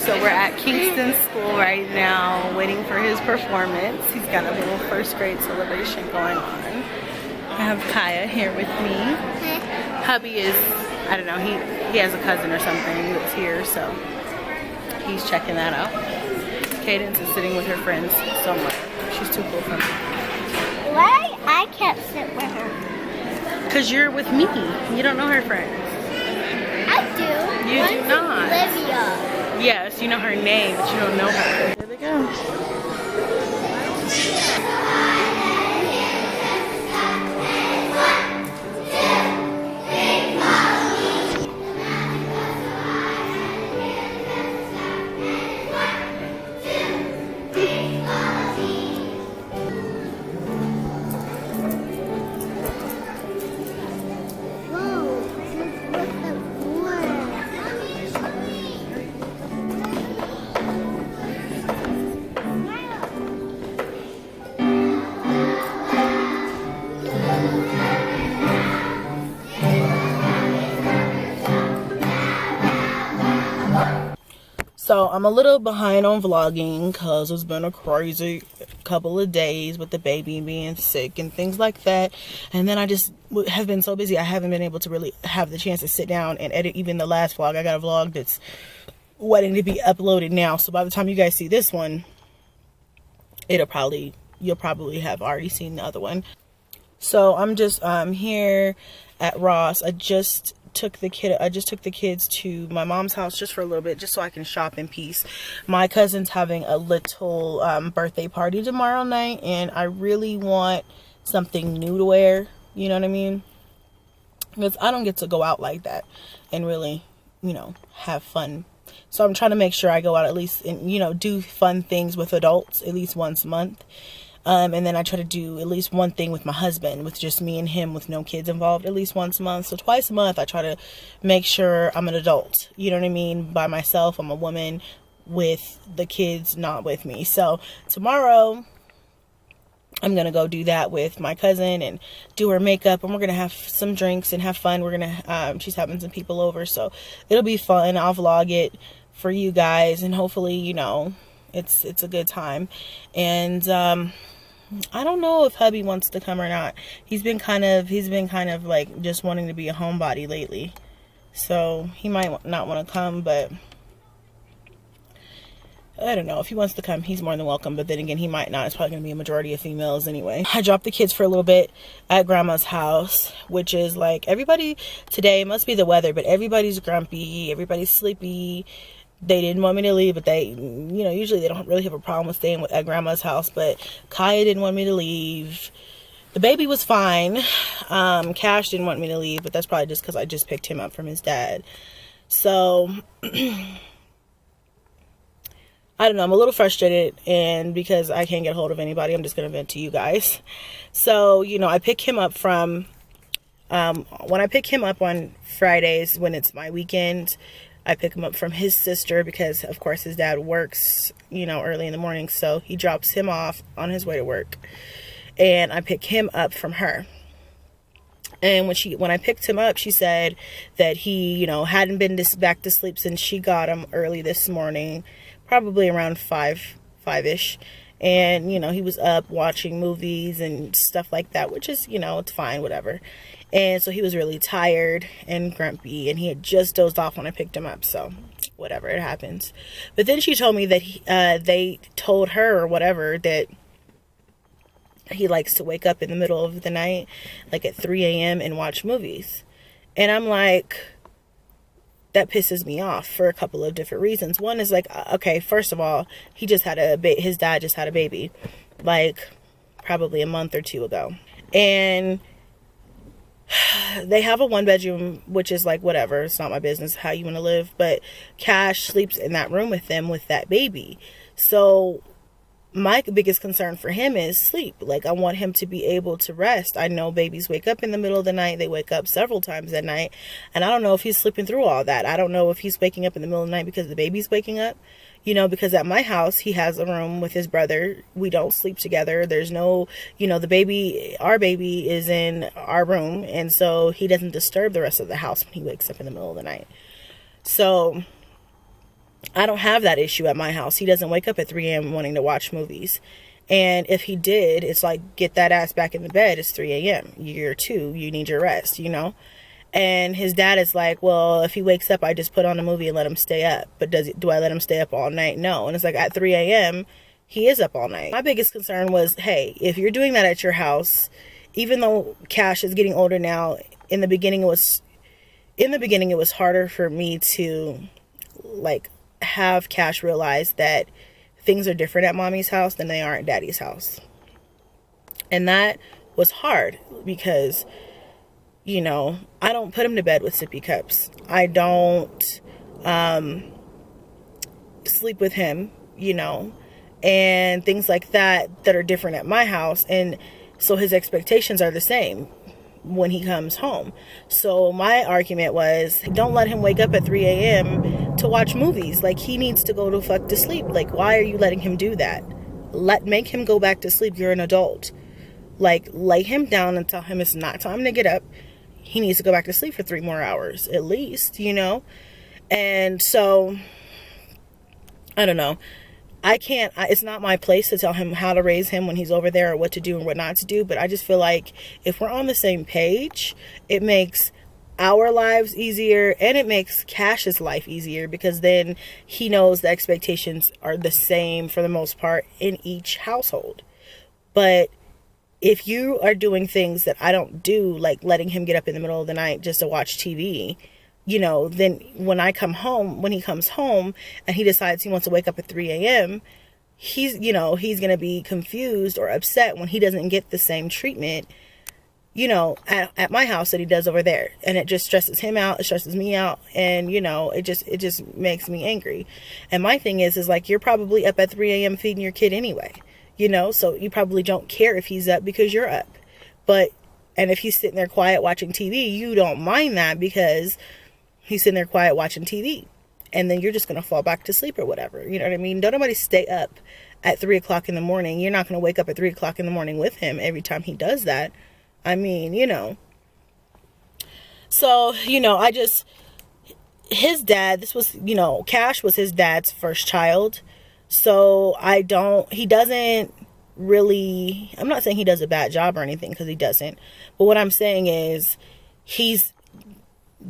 So we're at Kingston School right now, waiting for his performance. He's got a little first grade celebration going on. I have Kaya here with me. Hubby is, I don't know, he has a cousin or something that's here, so he's checking that out. Cadence is sitting with her friends somewhere. She's too cool for me. Why I can't sit with her? Because you're with me. You don't know her friends. I do. You do not. Olivia. Yes, you know her name, but you don't know her. Here we go. So I'm a little behind on vlogging because it's been a crazy couple of days with the baby being sick and things like that. And then I just have been so busy, I haven't been able to really have the chance to sit down and edit even the last vlog. I got a vlog that's waiting to be uploaded now. So by the time you guys see this one, you'll probably have already seen the other one. So I'm just here at Ross. I just took the kids to my mom's house just for a little bit, just so I can shop in peace. My cousin's having a little birthday party tomorrow night, and I really want something new to wear, you know what I mean? Because I don't get to go out like that and really, have fun. So I'm trying to make sure I go out at least and, do fun things with adults at least once a month. And then I try to do at least one thing with my husband, with just me and him, with no kids involved, at least once a month. So twice a month, I try to make sure I'm an adult, you know what I mean? By myself, I'm a woman with the kids not with me. So tomorrow, I'm going to go do that with my cousin and do her makeup. And we're going to have some drinks and have fun. We're going to, she's having some people over. So it'll be fun. I'll vlog it for you guys. And hopefully, it's a good time. And, I don't know if hubby wants to come or not. He's been kind of like just wanting to be a homebody lately. So he might not want to come, but I don't know. If he wants to come, he's more than welcome. But then again, he might not. It's probably going to be a majority of females anyway. I dropped the kids for a little bit at grandma's house, which is like everybody today, must be the weather, but everybody's grumpy. Everybody's sleepy. They didn't want me to leave, but they, usually they don't really have a problem with staying at grandma's house. But Kaya didn't want me to leave. The baby was fine. Cash didn't want me to leave, but that's probably just because I just picked him up from his dad. So, I don't know. I'm a little frustrated, and because I can't get a hold of anybody, I'm just going to vent to you guys. So, I pick him up from, when I pick him up on Fridays, when it's my weekend, I pick him up from his sister because, of course, his dad works, early in the morning. So he drops him off on his way to work. And I pick him up from her. And when I picked him up, she said that he, hadn't been back to sleep since she got him early this morning. Probably around 5-ish. And, he was up watching movies and stuff like that, which is, it's fine, whatever. And so he was really tired and grumpy, and he had just dozed off when I picked him up. So whatever, it happens. But then she told me that they told her or whatever that he likes to wake up in the middle of the night, like at 3 a.m. and watch movies. And I'm like, that pisses me off for a couple of different reasons. One is like, okay, first of all, his dad just had a baby, like probably a month or two ago. And they have a 1-bedroom, which is like, whatever, it's not my business how you want to live, but Cash sleeps in that room with them with that baby. So my biggest concern for him is sleep. Like, I want him to be able to rest. I know babies wake up in the middle of the night. They wake up several times at night, and I don't know if he's sleeping through all that. I don't know if he's waking up in the middle of the night because the baby's waking up. Because at my house, he has a room with his brother. We don't sleep together. There's no, our baby is in our room. And so he doesn't disturb the rest of the house when he wakes up in the middle of the night. So I don't have that issue at my house. He doesn't wake up at 3 a.m. wanting to watch movies. And if he did, it's like, get that ass back in the bed. It's 3 a.m. You're 2. You need your rest, you know? And his dad is like, well, if he wakes up, I just put on a movie and let him stay up. But do I let him stay up all night? No. And it's like, at 3 a.m., he is up all night. My biggest concern was, hey, if you're doing that at your house, even though Cash is getting older now, in the beginning it was harder for me to, like, have Cash realize that things are different at mommy's house than they are at daddy's house. And that was hard because, you know, I don't put him to bed with sippy cups. I don't sleep with him, you know, and things like that are different at my house. And so his expectations are the same when he comes home. So my argument was, don't let him wake up at 3 a.m. to watch movies. Like, he needs to go to fuck to sleep. Like, why are you letting him do that? Make him go back to sleep. You're an adult. Like, lay him down and tell him it's not time to get up. He needs to go back to sleep for 3 more hours at least, you know? And so, I don't know. It's not my place to tell him how to raise him when he's over there or what to do and what not to do. But I just feel like if we're on the same page, it makes our lives easier and it makes Cash's life easier, because then he knows the expectations are the same for the most part in each household. But if you are doing things that I don't do, like letting him get up in the middle of the night just to watch TV, you know, then when he comes home and he decides he wants to wake up at 3 a.m., he's going to be confused or upset when he doesn't get the same treatment, you know, at my house that he does over there. And it just stresses him out. It stresses me out. And, you know, it just makes me angry. And my thing is like, you're probably up at 3 a.m. feeding your kid anyway, you know, so you probably don't care if he's up because you're up. And if he's sitting there quiet watching TV, you don't mind that because he's sitting there quiet watching TV, and then you're just going to fall back to sleep or whatever. You know what I mean? Don't nobody stay up at 3 o'clock in the morning. You're not going to wake up at 3 o'clock in the morning with him every time he does that. I mean, you know. So, you know, his dad, this was, you know, Cash was his dad's first child. So he doesn't really, I'm not saying he does a bad job or anything, because he doesn't. But what I'm saying is he's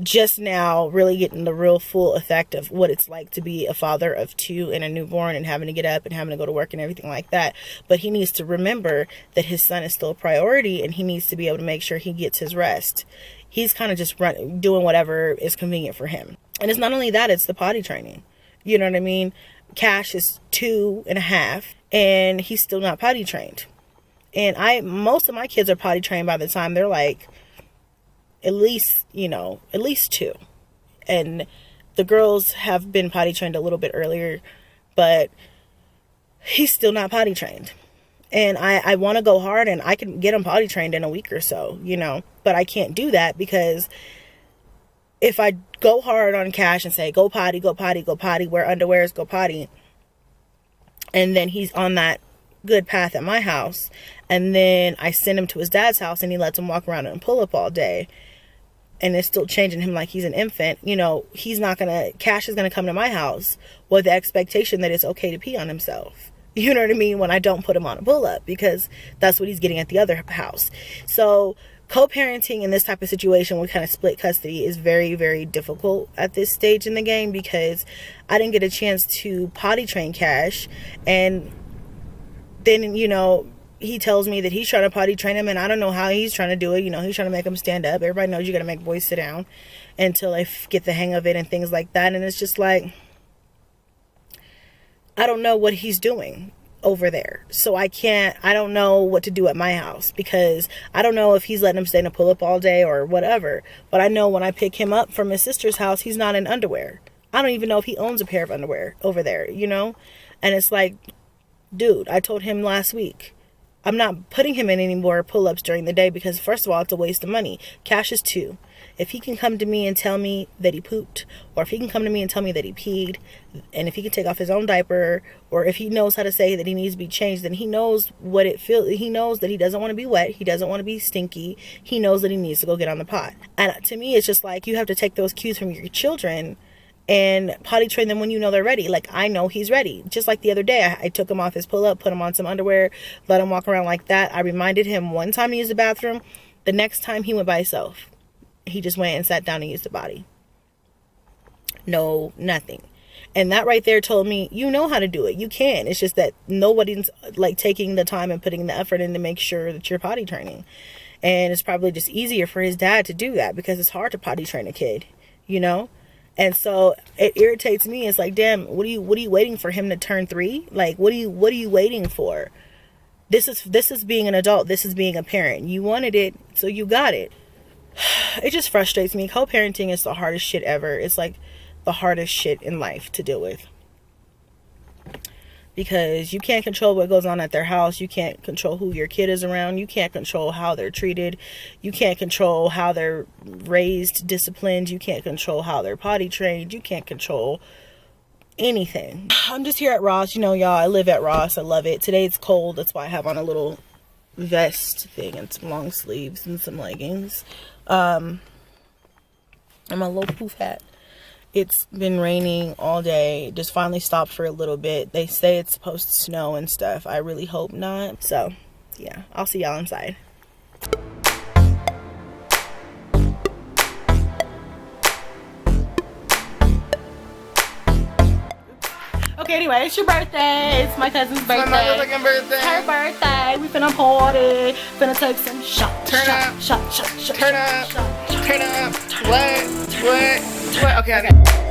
just now really getting the real full effect of what it's like to be a father of 2 and a newborn and having to get up and having to go to work and everything like that. But he needs to remember that his son is still a priority, and he needs to be able to make sure he gets his rest. He's kind of just doing whatever is convenient for him. And it's not only that, it's the potty training. You know what I mean? Cash is 2.5 and he's still not potty trained. And most of my kids are potty trained by the time they're like, at least 2. And the girls have been potty trained a little bit earlier, but he's still not potty trained. And I want to go hard, and I can get him potty trained in a week or so, you know, but I can't do that, because if I go hard on Cash and say, go potty, go potty, go potty, wear underwears, go potty, and then he's on that good path at my house, and then I send him to his dad's house and he lets him walk around and pull up all day, and it's still changing him like he's an infant, you know, Cash is going to come to my house with the expectation that it's okay to pee on himself. You know what I mean? When I don't put him on a pull-up, because that's what he's getting at the other house. So co-parenting in this type of situation with kind of split custody is very, very difficult at this stage in the game, because I didn't get a chance to potty train Cash. And then, you know, he tells me that he's trying to potty train him, and I don't know how he's trying to do it. You know, he's trying to make him stand up. Everybody knows you got to make boys sit down until they get the hang of it and things like that. And it's just like, I don't know what he's doing over there. So I don't know what to do at my house, because I don't know if he's letting him stay in a pull-up all day or whatever. But I know when I pick him up from his sister's house, he's not in underwear. I don't even know if he owns a pair of underwear over there, you know? And it's like, dude, I told him last week, I'm not putting him in any more pull-ups during the day, because first of all, it's a waste of money. Cash is 2. If he can come to me and tell me that he pooped, or if he can come to me and tell me that he peed, and if he can take off his own diaper, or if he knows how to say that he needs to be changed, then he knows what it feels. He knows that he doesn't want to be wet. He doesn't want to be stinky. He knows that he needs to go get on the pot. And to me, it's just like, you have to take those cues from your children and potty train them when you know they're ready. Like, I know he's ready. Just like the other day, I took him off his pull-up, put him on some underwear, let him walk around like that. I reminded him one time to use the bathroom. The next time he went by himself. He just went and sat down and used the potty. No, nothing. And that right there told me, you know how to do it. You can. It's just that nobody's like taking the time and putting the effort in to make sure that you're potty training. And it's probably just easier for his dad to do that because it's hard to potty train a kid, you know? And so it irritates me. It's like, damn, what are you waiting for him to turn 3? Like, what are you waiting for? This is being an adult. This is being a parent. You wanted it, so you got it. It just frustrates me. Co-parenting is the hardest shit ever. It's like the hardest shit in life to deal with. Because you can't control what goes on at their house. You can't control who your kid is around. You can't control how they're treated. You can't control how they're raised, disciplined. You can't control how they're potty trained. You can't control anything. I'm just here at Ross. You know, y'all, I live at Ross. I love it. Today it's cold. That's why I have on a little vest thing and some long sleeves and some leggings. And my little poof hat. It's been raining all day. It just finally stopped for a little bit. They say it's supposed to snow and stuff. I really hope not. So, yeah, I'll see y'all inside. Okay, anyway, it's your birthday. It's my cousin's birthday. It's my motherfucking birthday. It's her birthday. We finna party. Finna take some shots. Turn up. Shot. Turn up. Turn up. What? Okay.